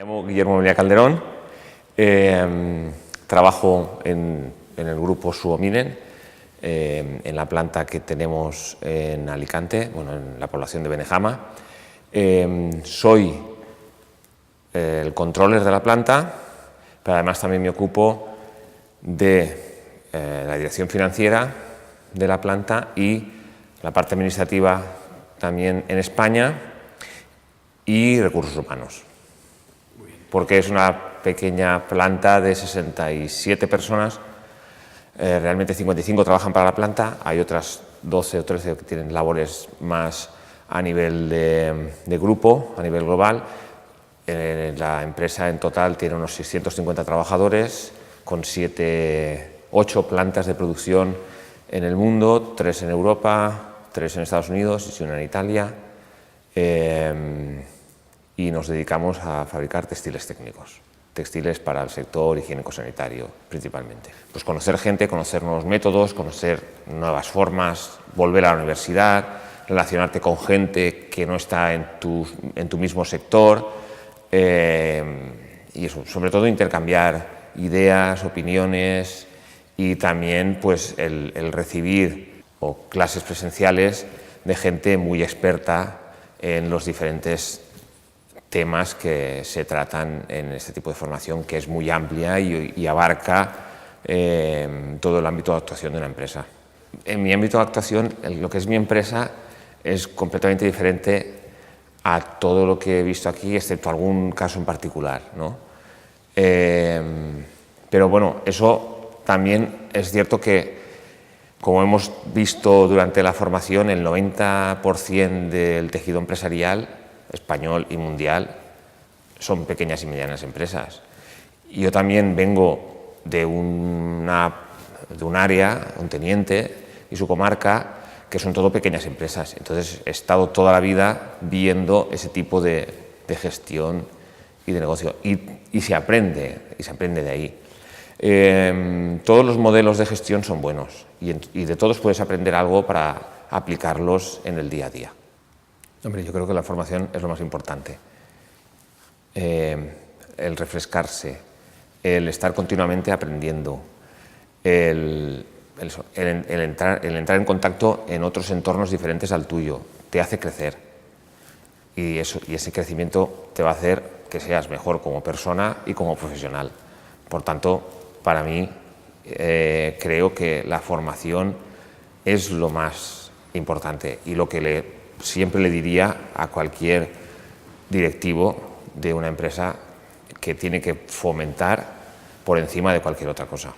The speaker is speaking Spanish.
Me llamo Guillermo Melilla Calderón, trabajo en el grupo Suominen, en la planta que tenemos en Alicante, bueno, en la población de Benejama. Soy el controller de la planta, pero además también me ocupo de la dirección financiera de la planta y la parte administrativa también en España y recursos humanos. Porque es una pequeña planta de 67 personas, realmente 55 trabajan para la planta, hay otras 12 o 13 que tienen labores más a nivel de grupo, a nivel global. La empresa en total tiene unos 650 trabajadores, con 8 plantas de producción en el mundo, 3 en Europa, 3 en Estados Unidos y 1 en Italia. Y nos dedicamos a fabricar textiles técnicos, textiles para el sector higiénico-sanitario principalmente. Pues conocer gente, conocer nuevos métodos, conocer nuevas formas, volver a la universidad, relacionarte con gente que no está en tu mismo sector y eso, sobre todo intercambiar ideas, opiniones y también pues el recibir clases presenciales de gente muy experta en los diferentes temas que se tratan en este tipo de formación, que es muy amplia y abarca todo el ámbito de actuación de una empresa. En mi ámbito de actuación, lo que es mi empresa es completamente diferente a todo lo que he visto aquí, excepto algún caso en particular, ¿no? Pero bueno, eso también es cierto que, como hemos visto durante la formación, el 90% del tejido empresarial español y mundial son pequeñas y medianas empresas. Yo también vengo de un área, un teniente y su comarca, que son todo pequeñas empresas. Entonces he estado toda la vida viendo ese tipo de gestión y de negocio y se aprende de ahí. Todos los modelos de gestión son buenos y de todos puedes aprender algo para aplicarlos en el día a día. Hombre, yo creo que la formación es lo más importante. El refrescarse, el estar continuamente aprendiendo, el entrar en contacto en otros entornos diferentes al tuyo, te hace crecer. Y ese crecimiento te va a hacer que seas mejor como persona y como profesional. Por tanto, para mí, creo que la formación es lo más importante y lo que siempre le diría a cualquier directivo de una empresa que tiene que fomentar por encima de cualquier otra cosa.